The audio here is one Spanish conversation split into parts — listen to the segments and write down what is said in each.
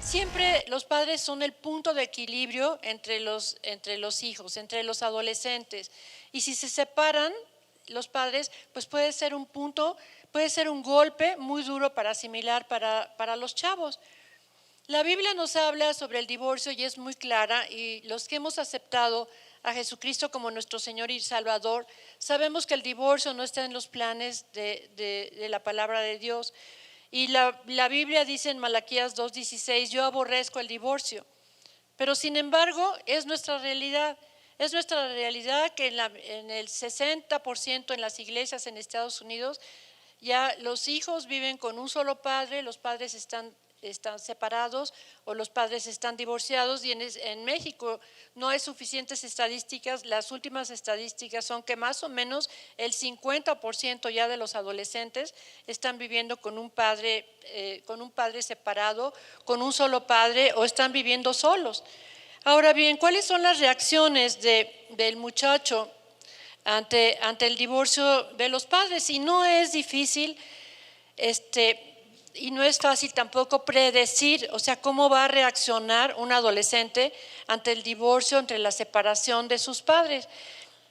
Siempre los padres son el punto de equilibrio entre los hijos, entre los adolescentes. Y si se separan los padres, pues puede ser un punto, puede ser un golpe muy duro para asimilar para los chavos. La Biblia nos habla sobre el divorcio y es muy clara, y los que hemos aceptado a Jesucristo como nuestro Señor y Salvador, sabemos que el divorcio no está en los planes de la palabra de Dios. Y la Biblia dice en Malaquías 2:16, yo aborrezco el divorcio. Pero sin embargo, es nuestra realidad. Es nuestra realidad que en el 60% en las iglesias en Estados Unidos ya los hijos viven con un solo padre, los padres están separados o los padres están divorciados, y en México no hay suficientes estadísticas. Las últimas estadísticas son que más o menos el 50% ya de los adolescentes están viviendo con un padre separado, con un solo padre, o están viviendo solos. Ahora bien, ¿cuáles son las reacciones del muchacho ante el divorcio de los padres? Y no es difícil, y no es fácil tampoco predecir, o sea, cómo va a reaccionar un adolescente ante el divorcio, ante la separación de sus padres.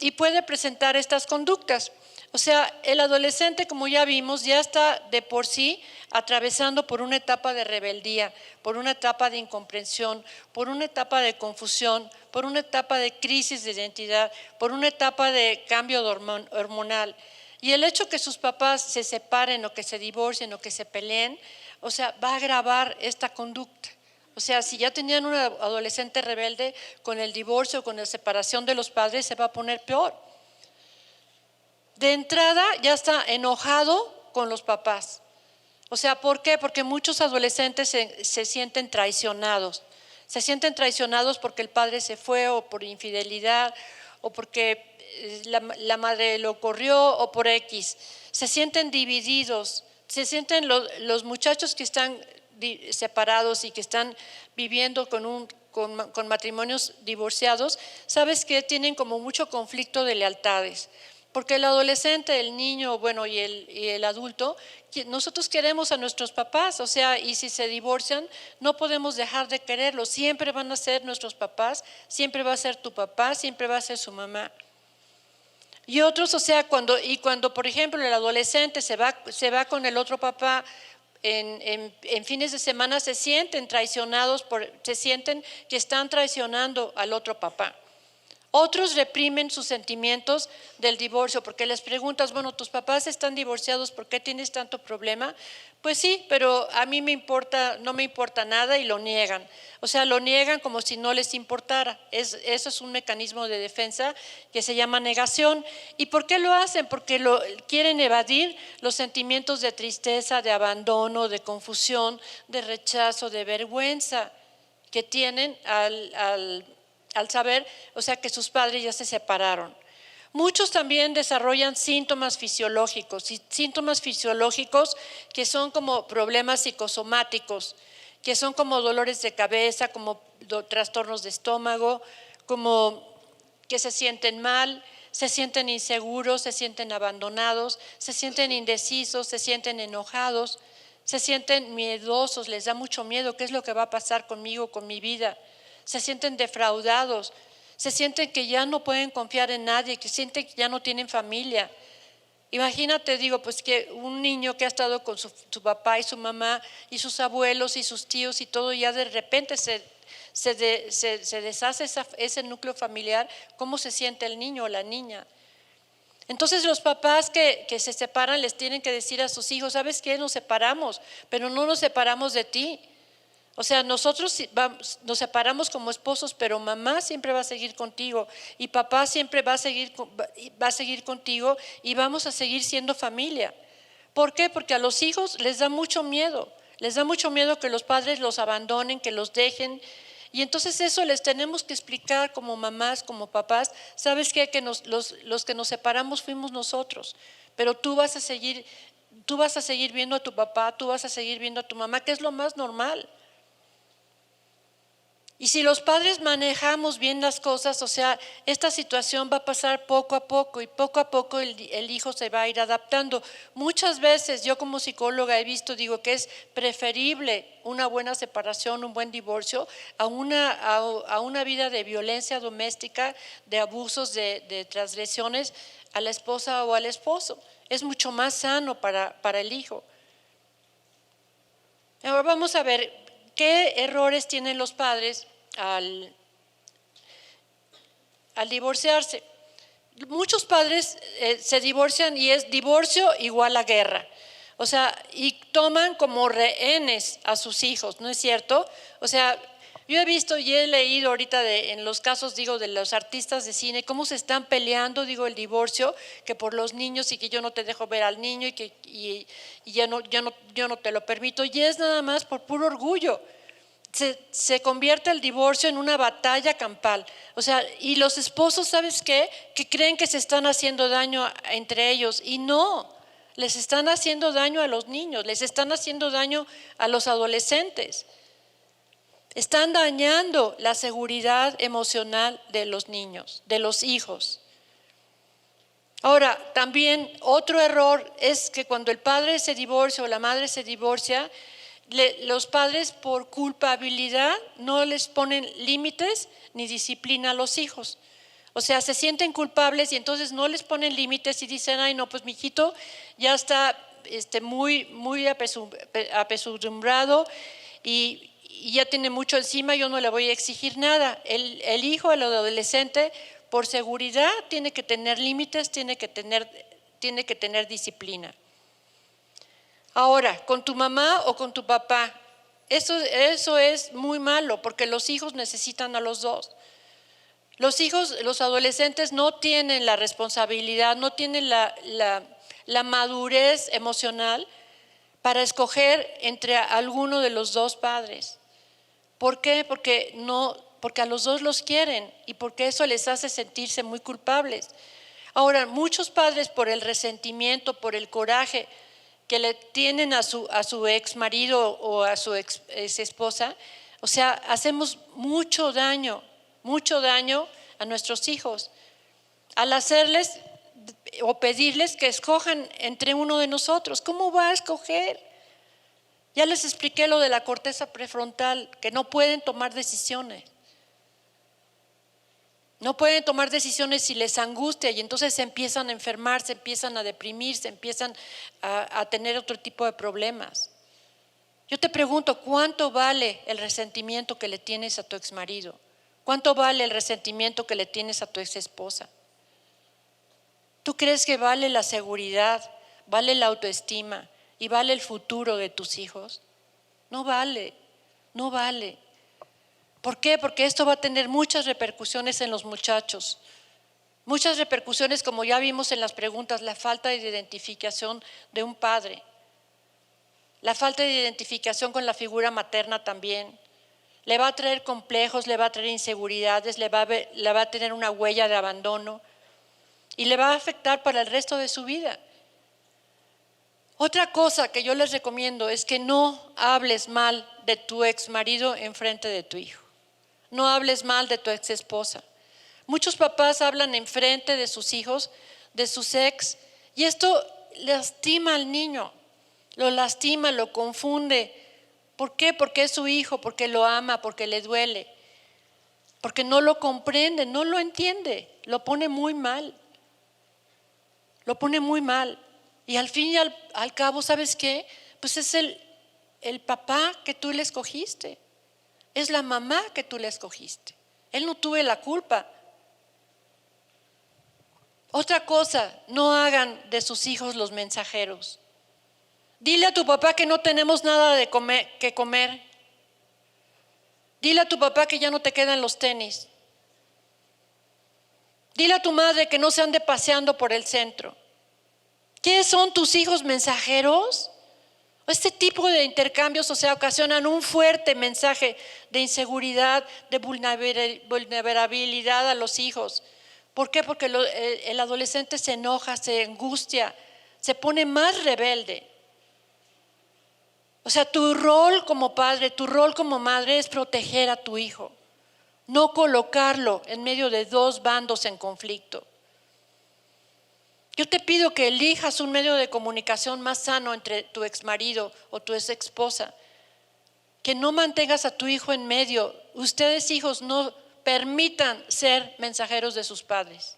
Y puede presentar estas conductas. O sea, el adolescente, como ya vimos, ya está de por sí atravesando por una etapa de rebeldía, por una etapa de incomprensión, por una etapa de confusión, por una etapa de crisis de identidad, por una etapa de cambio hormonal. Y el hecho que sus papás se separen o que se divorcien o que se peleen, o sea, va a agravar esta conducta. O sea, si ya tenían un adolescente rebelde, con el divorcio, con la separación de los padres, se va a poner peor. De entrada ya está enojado con los papás. O sea, ¿por qué? Porque muchos adolescentes se sienten traicionados. Se sienten traicionados porque el padre se fue, o por infidelidad, o porque la madre lo corrió, o por X. Se sienten divididos. Se sienten los muchachos que están separados y que están viviendo con matrimonios divorciados, sabes que tienen como mucho conflicto de lealtades. Porque el adolescente, el niño, bueno, y el adulto, nosotros queremos a nuestros papás, o sea, y si se divorcian, no podemos dejar de quererlos. Siempre van a ser nuestros papás, siempre va a ser tu papá, siempre va a ser su mamá. Y otros, o sea, cuando por ejemplo el adolescente se va con el otro papá en fines de semana, se sienten traicionados, se sienten que están traicionando al otro papá. Otros reprimen sus sentimientos del divorcio, porque les preguntas, bueno, tus papás están divorciados, ¿por qué tienes tanto problema? Pues sí, pero a mí no me importa nada, y lo niegan. O sea, lo niegan como si no les importara. Eso es un mecanismo de defensa que se llama negación. ¿Y por qué lo hacen? Porque quieren evadir los sentimientos de tristeza, de abandono, de confusión, de rechazo, de vergüenza que tienen al saber, o sea, que sus padres ya se separaron. Muchos también desarrollan síntomas fisiológicos que son como problemas psicosomáticos, que son como dolores de cabeza, como trastornos de estómago, como que se sienten mal, se sienten inseguros, se sienten abandonados, se sienten indecisos, se sienten enojados, se sienten miedosos, les da mucho miedo, ¿qué es lo que va a pasar conmigo, con mi vida? Se sienten defraudados, se sienten que ya no pueden confiar en nadie, que sienten que ya no tienen familia. Imagínate, digo, pues que un niño que ha estado con su papá y su mamá y sus abuelos y sus tíos y todo, ya de repente se deshace ese núcleo familiar, ¿cómo se siente el niño o la niña? Entonces los papás que se separan les tienen que decir a sus hijos, ¿sabes qué? Nos separamos, pero no nos separamos de ti. O sea, nosotros nos separamos como esposos, pero mamá siempre va a seguir contigo y papá siempre va a seguir contigo, y vamos a seguir siendo familia. ¿Por qué? Porque a los hijos les da mucho miedo que los padres los abandonen, que los dejen. Y entonces eso les tenemos que explicar como mamás, como papás. ¿Sabes qué? Que los que nos separamos fuimos nosotros, pero tú vas a seguir viendo a tu papá, tú vas a seguir viendo a tu mamá, que es lo más normal. Y si los padres manejamos bien las cosas, o sea, esta situación va a pasar poco a poco y poco a poco el hijo se va a ir adaptando. Muchas veces yo como psicóloga he visto, digo que es preferible una buena separación, un buen divorcio, a una vida de violencia doméstica, de abusos, de transgresiones a la esposa o al esposo. Es mucho más sano para el hijo. Ahora vamos a ver qué errores tienen los padres al divorciarse. Muchos padres se divorcian y es divorcio igual a guerra. O sea, y toman como rehenes a sus hijos, ¿no es cierto? O sea, yo he visto y he leído ahorita en los casos, digo, de los artistas de cine, cómo se están peleando, digo, el divorcio, que por los niños y que yo no te dejo ver al niño y ya no, yo no te lo permito. Y es nada más por puro orgullo. Se convierte el divorcio en una batalla campal. O sea, y los esposos, ¿sabes qué? Que creen que se están haciendo daño entre ellos y no, les están haciendo daño a los niños, les están haciendo daño a los adolescentes. Están dañando la seguridad emocional de los niños, de los hijos. Ahora, también otro error es que cuando el padre se divorcia o la madre se divorcia, los padres por culpabilidad no les ponen límites ni disciplina a los hijos. O sea, se sienten culpables y entonces no les ponen límites y dicen, ay no, pues mi hijito ya está muy apesadumbrado y ya tiene mucho encima, yo no le voy a exigir nada. El hijo, el adolescente, por seguridad tiene que tener límites, tiene que tener disciplina. Ahora, con tu mamá o con tu papá, eso es muy malo porque los hijos necesitan a los dos. Los hijos, los adolescentes no tienen la responsabilidad, no tienen la madurez emocional para escoger entre alguno de los dos padres. ¿Por qué? Porque a los dos los quieren y porque eso les hace sentirse muy culpables. Ahora, muchos padres por el resentimiento, por el coraje que le tienen a su ex marido o a su ex esposa, o sea, hacemos mucho daño a nuestros hijos al hacerles o pedirles que escojan entre uno de nosotros. ¿Cómo va a escoger? Ya les expliqué lo de la corteza prefrontal, que no pueden tomar decisiones. No pueden tomar decisiones si les angustia y entonces se empiezan a enfermar, se empiezan a deprimir, se empiezan a tener otro tipo de problemas. Yo te pregunto, ¿cuánto vale el resentimiento que le tienes a tu exmarido? ¿Cuánto vale el resentimiento que le tienes a tu exesposa? ¿Tú crees que vale la seguridad, vale la autoestima y vale el futuro de tus hijos? No vale, no vale. ¿Por qué? Porque esto va a tener muchas repercusiones en los muchachos. Muchas repercusiones, como ya vimos en las preguntas, la falta de identificación de un padre. La falta de identificación con la figura materna también. Le va a traer complejos, le va a traer inseguridades, le va a tener una huella de abandono y le va a afectar para el resto de su vida. Otra cosa que yo les recomiendo es que no hables mal de tu ex marido en frente de tu hijo. No hables mal de tu ex esposa. Muchos papás hablan en frente de sus hijos, de sus ex, y esto lastima al niño, lo lastima, lo confunde. ¿Por qué? Porque es su hijo, porque lo ama, porque le duele, porque no lo comprende, no lo entiende, lo pone muy mal. Lo pone muy mal. Y al fin y al cabo, ¿sabes qué? Pues es el papá que tú le escogiste. Es la mamá que tú le escogiste. Él no tuvo la culpa. Otra cosa, no hagan de sus hijos los mensajeros. Dile a tu papá que no tenemos nada que comer. Dile a tu papá que ya no te quedan los tenis. Dile a tu madre que no se ande paseando por el centro. ¿Qué son tus hijos mensajeros? Este tipo de intercambios, o sea, ocasionan un fuerte mensaje de inseguridad, de vulnerabilidad a los hijos. ¿Por qué? Porque el adolescente se enoja, se angustia, se pone más rebelde. O sea, tu rol como padre, tu rol como madre es proteger a tu hijo. no colocarlo en medio de dos bandos en conflicto. Yo te pido que elijas un medio de comunicación más sano entre tu exmarido o tu exesposa, que no mantengas a tu hijo en medio. Ustedes, hijos, no permitan ser mensajeros de sus padres.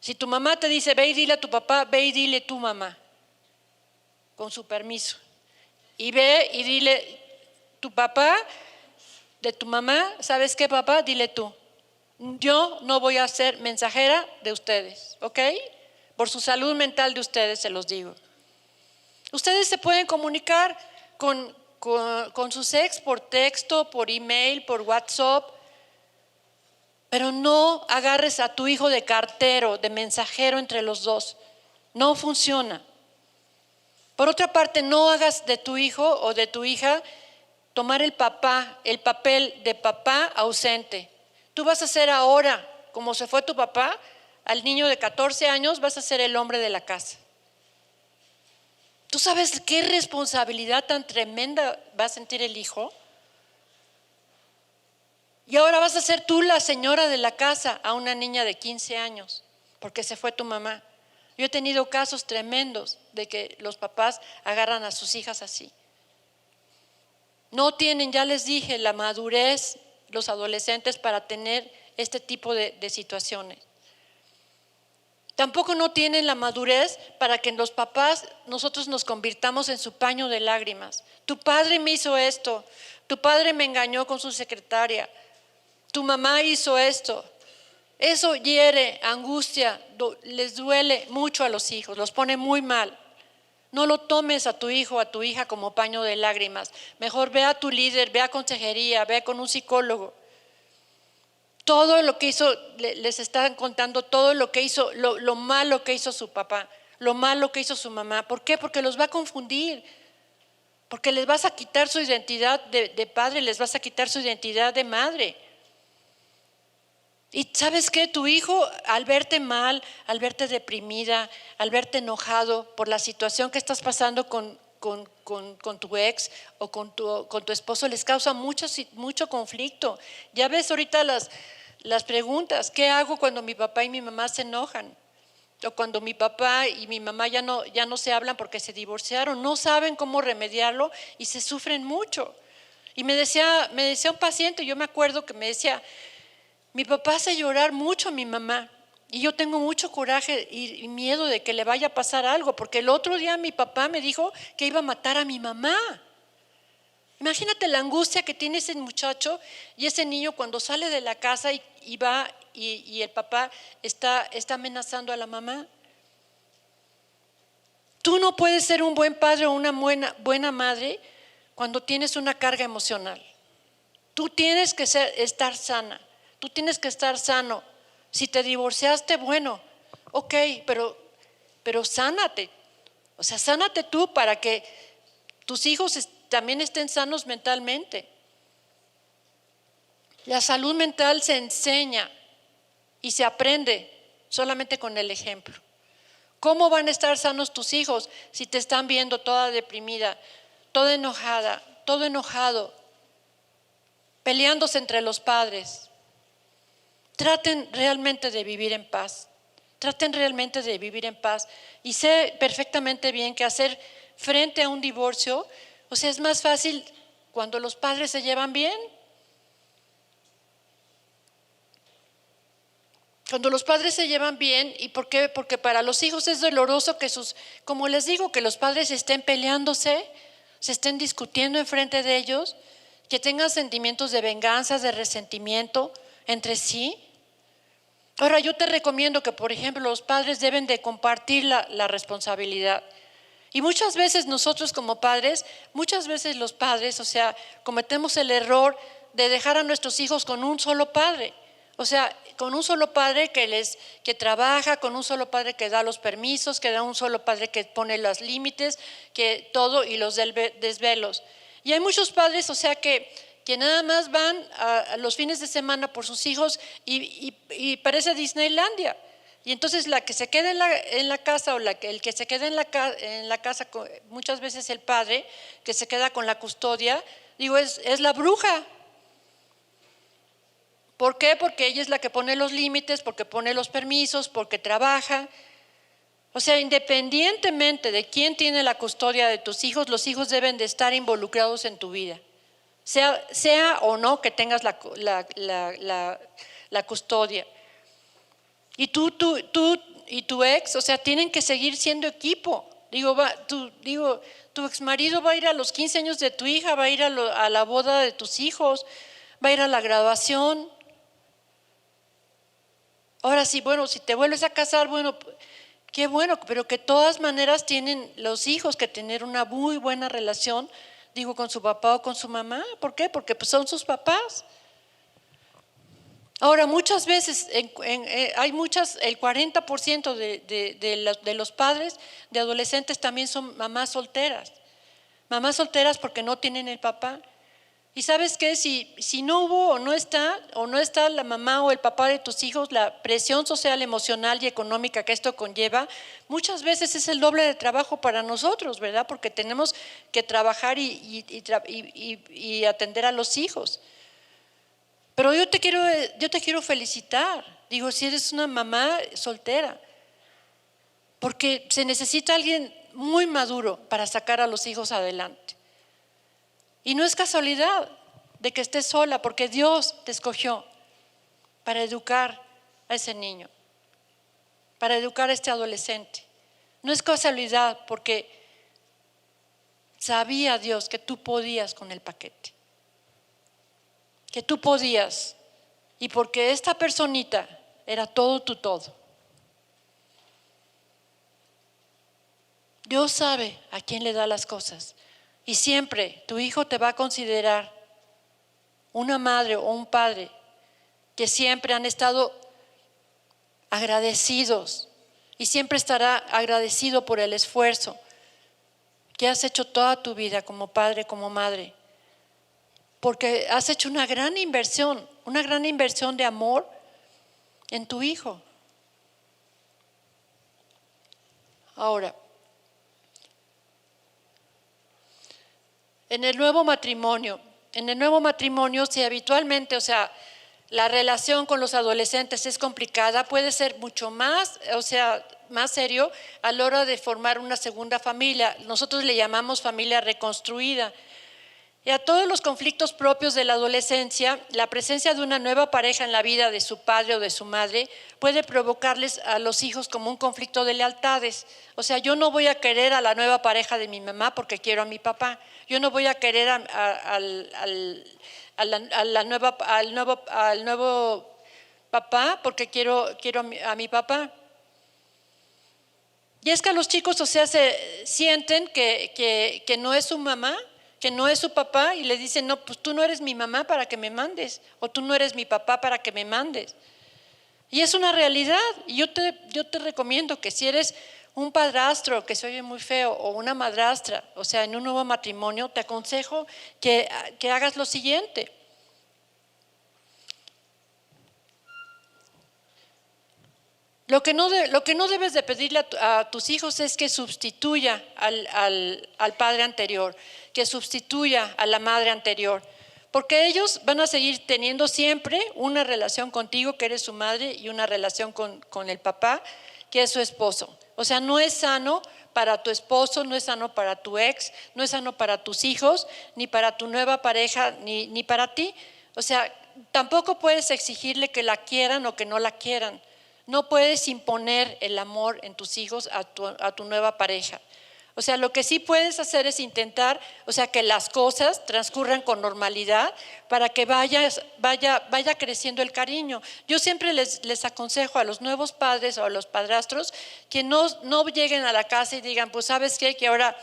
Si tu mamá te dice, ve y dile a tu papá, ve y dile tu mamá, con su permiso. Y ve y dile, tu papá, de tu mamá, ¿sabes qué, papá? Dile tú. Yo no voy a ser mensajera de ustedes, ¿ok? Por su salud mental de ustedes se los digo. Ustedes se pueden comunicar con sus ex por texto, por email, por WhatsApp, pero no agarres a tu hijo de cartero, de mensajero entre los dos. No funciona. Por otra parte, no hagas de tu hijo o de tu hija tomar el papel de papá ausente. Tú vas a ser ahora, como se fue tu papá, al niño de 14 años vas a ser el hombre de la casa. ¿Tú sabes qué responsabilidad tan tremenda va a sentir el hijo? Y ahora vas a ser tú la señora de la casa a una niña de 15 años, porque se fue tu mamá. Yo he tenido casos tremendos de que los papás agarran a sus hijas así. No tienen, ya les dije, la madurez los adolescentes para tener este tipo de situaciones. Tampoco no tienen la madurez para que los papás nosotros nos convirtamos en su paño de lágrimas. Tu padre me hizo esto, tu padre me engañó con su secretaria, tu mamá hizo esto. Eso hiere, angustia, les duele mucho a los hijos, los pone muy mal. No lo tomes a tu hijo o a tu hija como paño de lágrimas. Mejor ve a tu líder, ve a consejería, ve con un psicólogo. Todo lo que hizo, les están contando todo lo que hizo, lo malo que hizo su papá, lo malo que hizo su mamá. ¿Por qué? Porque los va a confundir. Porque les vas a quitar su identidad de padre, les vas a quitar su identidad de madre. Y ¿sabes qué? Tu hijo, al verte mal, al verte deprimida, al verte enojado por la situación que estás pasando con tu ex o con tu esposo, les causa mucho conflicto. Ya ves ahorita las preguntas, ¿qué hago cuando mi papá y mi mamá se enojan? O cuando mi papá y mi mamá ya no se hablan porque se divorciaron, no saben cómo remediarlo y se sufren mucho. Y me decía un paciente, yo me acuerdo que me decía, mi papá hace llorar mucho a mi mamá y yo tengo mucho coraje y miedo de que le vaya a pasar algo, porque el otro día mi papá me dijo que iba a matar a mi mamá. Imagínate la angustia que tiene ese muchacho y ese niño cuando sale de la casa y va y el papá está amenazando a la mamá. Tú no puedes ser un buen padre o una buena madre cuando tienes una carga emocional. Tú tienes que estar sana. Tú tienes que estar sano. Si te divorciaste, bueno, ok, pero sánate. O sea, sánate tú para que tus hijos también estén sanos mentalmente. La salud mental se enseña y se aprende solamente con el ejemplo. ¿Cómo van a estar sanos tus hijos si te están viendo toda deprimida, toda enojada, todo enojado, peleándose entre los padres? Traten realmente de vivir en paz. Traten realmente de vivir en paz. Y sé perfectamente bien que hacer frente a un divorcio, o sea, es más fácil cuando los padres se llevan bien. Cuando los padres se llevan bien, ¿y por qué? Porque para los hijos es doloroso que como les digo, que los padres estén peleándose, se estén discutiendo enfrente de ellos, que tengan sentimientos de venganza, de resentimiento entre sí. Ahora yo te recomiendo que, por ejemplo, los padres deben de compartir la responsabilidad. Y muchas veces nosotros como padres, muchas veces los padres, o sea, cometemos el error de dejar a nuestros hijos con un solo padre. O sea, con un solo padre que trabaja, con un solo padre que da los permisos, que da un solo padre que pone los límites, que todo y los desvelos. Y hay muchos padres, o sea, que nada más van a los fines de semana por sus hijos y parece Disneylandia. Y entonces la que se queda en la casa o el que se queda en la casa, muchas veces el padre que se queda con la custodia, digo, es la bruja. ¿Por qué? Porque ella es la que pone los límites, porque pone los permisos, porque trabaja. O sea, independientemente de quién tiene la custodia de tus hijos, los hijos deben de estar involucrados en tu vida. Sea o no que tengas la custodia. Y tú y tu ex, o sea, tienen que seguir siendo equipo. Tu exmarido va a ir a los 15 años de tu hija, va a ir a la boda de tus hijos, va a ir a la graduación. Ahora sí, bueno, si te vuelves a casar, bueno, qué bueno, pero que de todas maneras tienen los hijos que tener una muy buena relación, con su papá o con su mamá. ¿Por qué? Porque pues son sus papás. Ahora, muchas veces, el 40% de los padres de adolescentes también son mamás solteras porque no tienen el papá. Y ¿sabes qué? Si no hubo o no está la mamá o el papá de tus hijos, la presión social, emocional y económica que esto conlleva, muchas veces es el doble de trabajo para nosotros, ¿verdad? Porque tenemos que trabajar y atender a los hijos. Pero yo te quiero felicitar, si eres una mamá soltera, porque se necesita alguien muy maduro para sacar a los hijos adelante. Y no es casualidad de que estés sola, porque Dios te escogió para educar a ese niño, para educar a este adolescente. No es casualidad porque sabía Dios que tú podías con el paquete, que tú podías, y porque esta personita era todo tu todo. Dios sabe a quién le da las cosas. Y siempre tu hijo te va a considerar una madre o un padre que siempre han estado agradecidos y siempre estará agradecido por el esfuerzo que has hecho toda tu vida como padre, como madre, porque has hecho una gran inversión de amor en tu hijo. Ahora, en el nuevo matrimonio, si habitualmente, la relación con los adolescentes es complicada, puede ser mucho más, más serio a la hora de formar una segunda familia. Nosotros le llamamos familia reconstruida. Y a todos los conflictos propios de la adolescencia, la presencia de una nueva pareja en la vida de su padre o de su madre puede provocarles a los hijos como un conflicto de lealtades. Yo no voy a querer a la nueva pareja de mi mamá porque quiero a mi papá. Yo no voy a querer al nuevo papá porque quiero a mi papá. Y es que los chicos, se sienten que no es su mamá, que no es su papá, y le dicen, no, pues tú no eres mi mamá para que me mandes, o tú no eres mi papá para que me mandes. Y es una realidad. Y yo te recomiendo que si eres un padrastro, que se oye muy feo, o una madrastra, en un nuevo matrimonio, te aconsejo que hagas lo siguiente. Lo que no debes de pedirle a tus hijos es que sustituya al padre anterior, que sustituya a la madre anterior, porque ellos van a seguir teniendo siempre una relación contigo, que eres su madre, y una relación con el papá, que es su esposo. No es sano para tu esposo, no es sano para tu ex, no es sano para tus hijos, ni para tu nueva pareja, ni para ti. Tampoco puedes exigirle que la quieran o que no la quieran. No puedes imponer el amor en tus hijos a tu nueva pareja. Lo que sí puedes hacer es intentar, que las cosas transcurran con normalidad para que vaya creciendo el cariño. Yo siempre les aconsejo a los nuevos padres o a los padrastros que no lleguen a la casa y digan, pues ¿sabes qué? Que ahora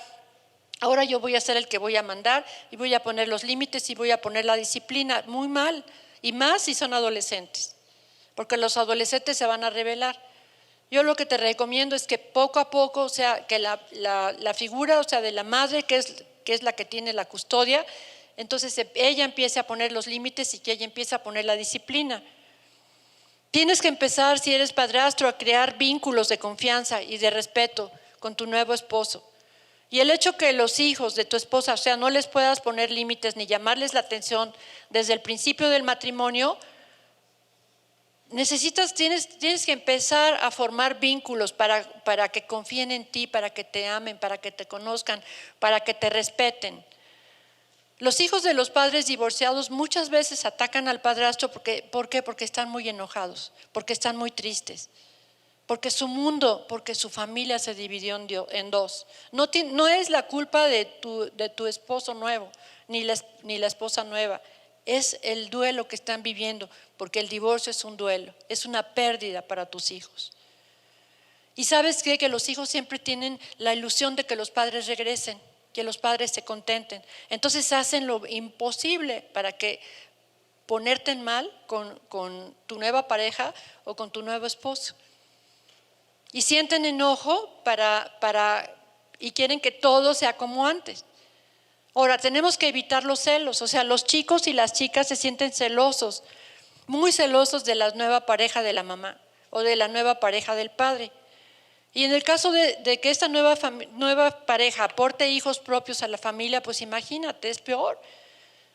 yo voy a ser el que voy a mandar y voy a poner los límites y voy a poner la disciplina. Muy mal, y más si son adolescentes, porque los adolescentes se van a rebelar. Yo lo que te recomiendo es que poco a poco, que la figura, de la madre, que es la que tiene la custodia, entonces ella empiece a poner los límites y que ella empiece a poner la disciplina. Tienes que empezar, si eres padrastro, a crear vínculos de confianza y de respeto con tu nuevo esposo. Y el hecho que los hijos de tu esposa, no les puedas poner límites ni llamarles la atención desde el principio del matrimonio, tienes que empezar a formar vínculos para que confíen en ti, para que te amen, para que te conozcan, para que te respeten. Los hijos de los padres divorciados muchas veces atacan al padrastro. ¿Por qué? Porque están muy enojados, porque están muy tristes, porque su mundo, porque su familia se dividió en dos. No es la culpa de tu esposo nuevo, ni la esposa nueva. Es el duelo que están viviendo, porque el divorcio es un duelo, es una pérdida para tus hijos. Y ¿sabes qué? Que los hijos siempre tienen la ilusión de que los padres regresen, que los padres se contenten. Entonces hacen lo imposible para que ponerte en mal con tu nueva pareja o con tu nuevo esposo. Y sienten enojo y quieren que todo sea como antes. Ahora, tenemos que evitar los celos. O sea, los chicos y las chicas se sienten celosos, muy celosos de la nueva pareja de la mamá o de la nueva pareja del padre. Y en el caso de que esta nueva pareja aporte hijos propios a la familia, pues imagínate, es peor.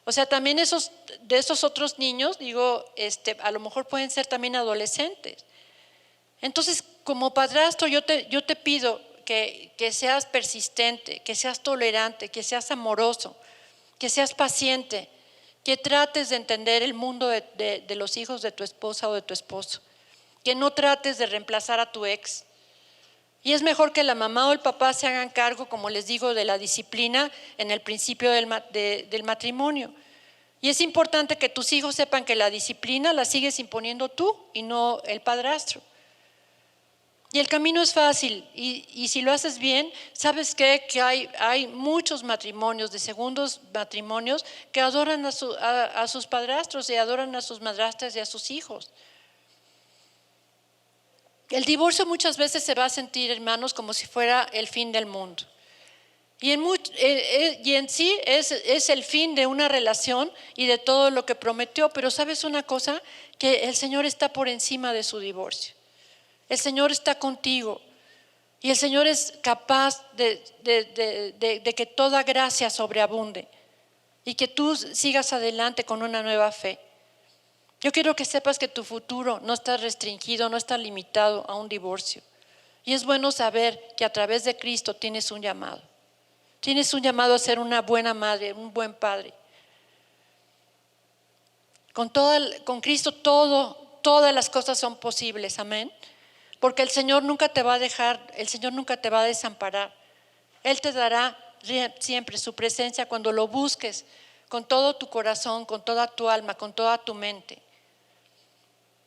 O sea, también de esos otros niños, a lo mejor pueden ser también adolescentes. Entonces, como padrastro, yo te pido que seas persistente, que seas tolerante, que seas amoroso, que seas paciente, que trates de entender el mundo de los hijos de tu esposa o de tu esposo, que no trates de reemplazar a tu ex. Y es mejor que la mamá o el papá se hagan cargo, como les digo, de la disciplina en el principio del matrimonio. Y es importante que tus hijos sepan que la disciplina la sigues imponiendo tú y no el padrastro. Y el camino es fácil, y si lo haces bien, ¿sabes qué? Que hay muchos matrimonios, de segundos matrimonios, que adoran a sus padrastros y adoran a sus madrastras y a sus hijos. El divorcio muchas veces se va a sentir, hermanos, como si fuera el fin del mundo. Y en sí es el fin de una relación y de todo lo que prometió. Pero ¿sabes una cosa? Que el Señor está por encima de su divorcio. El Señor está contigo. Y el Señor es capaz de que toda gracia sobreabunde y que tú sigas adelante con una nueva fe. Yo quiero que sepas que tu futuro no está restringido, no está limitado a un divorcio. Y es bueno saber que a través de Cristo tienes un llamado. Tienes un llamado a ser una buena madre, un buen padre. Con Cristo todas las cosas son posibles, amén. Porque el Señor nunca te va a dejar, el Señor nunca te va a desamparar. Él te dará siempre su presencia cuando lo busques con todo tu corazón, con toda tu alma, con toda tu mente.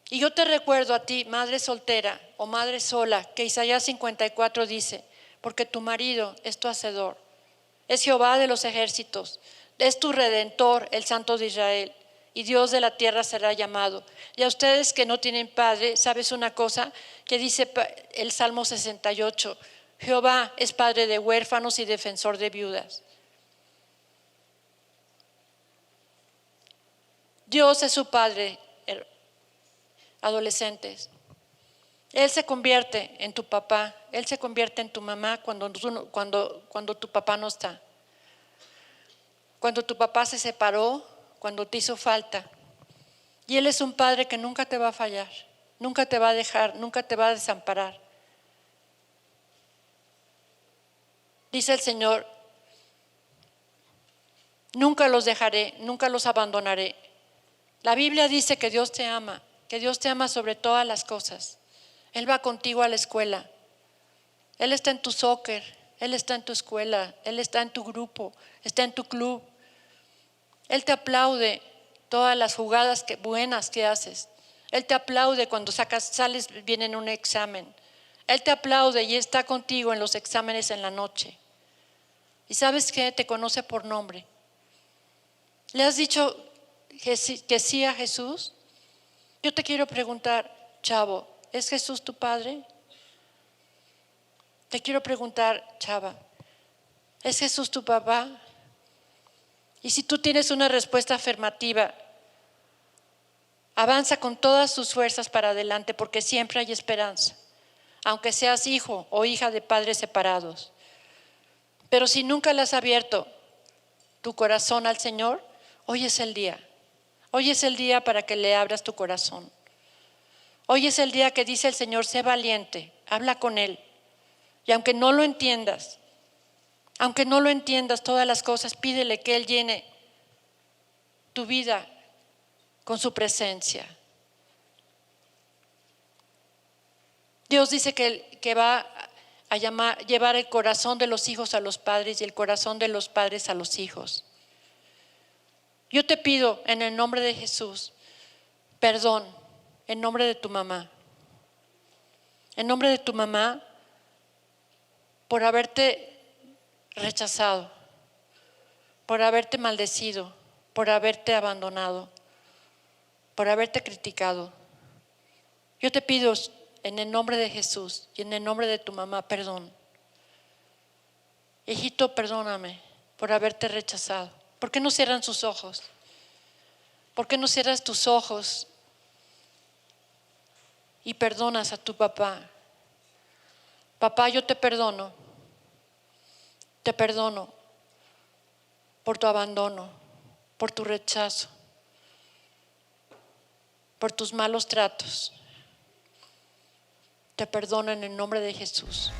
Y yo te recuerdo a ti, madre soltera o madre sola, que Isaías 54 dice: porque tu marido es tu hacedor, es Jehová de los ejércitos, es tu redentor, el Santo de Israel, y Dios de la tierra será llamado. Y a ustedes que no tienen padre, ¿sabes una cosa? Que dice el Salmo 68, Jehová es padre de huérfanos y defensor de viudas. Dios es su padre, adolescentes. Él se convierte en tu papá, Él se convierte en tu mamá cuando tu papá no está. Cuando tu papá se separó, cuando te hizo falta. Y Él es un padre que nunca te va a fallar, nunca te va a dejar, nunca te va a desamparar. Dice el Señor: nunca los dejaré, nunca los abandonaré. La Biblia dice que Dios te ama sobre todas las cosas. Él va contigo a la escuela. Él está en tu soccer, Él está en tu escuela, Él está en tu grupo, está en tu club. Él te aplaude todas las jugadas buenas que haces. Él te aplaude cuando sales bien en un examen. Él te aplaude y está contigo en los exámenes en la noche. ¿Y sabes qué? Te conoce por nombre. ¿Le has dicho que sí a Jesús? Yo te quiero preguntar, chavo, ¿es Jesús tu Padre? Te quiero preguntar, chava, ¿es Jesús tu papá? Y si tú tienes una respuesta afirmativa, avanza con todas tus fuerzas para adelante, porque siempre hay esperanza, aunque seas hijo o hija de padres separados. Pero si nunca le has abierto tu corazón al Señor, hoy es el día. Hoy es el día para que le abras tu corazón. Hoy es el día que dice el Señor, sé valiente, habla con Él. Y aunque no lo entiendas, todas las cosas, pídele que Él llene tu vida con su presencia. Dios dice que va a llevar el corazón de los hijos a los padres y el corazón de los padres a los hijos. Yo te pido en el nombre de Jesús, perdón, en nombre de tu mamá. En nombre de tu mamá, por haberte rechazado, por haberte maldecido, por haberte abandonado, por haberte criticado. Yo te pido en el nombre de Jesús y en el nombre de tu mamá, perdón. Hijito, perdóname por haberte rechazado. ¿Por qué no cierran sus ojos? ¿Por qué no cierras tus ojos y perdonas a tu papá? Papá, yo te perdono por tu abandono, por tu rechazo, por tus malos tratos. Te perdono en el nombre de Jesús.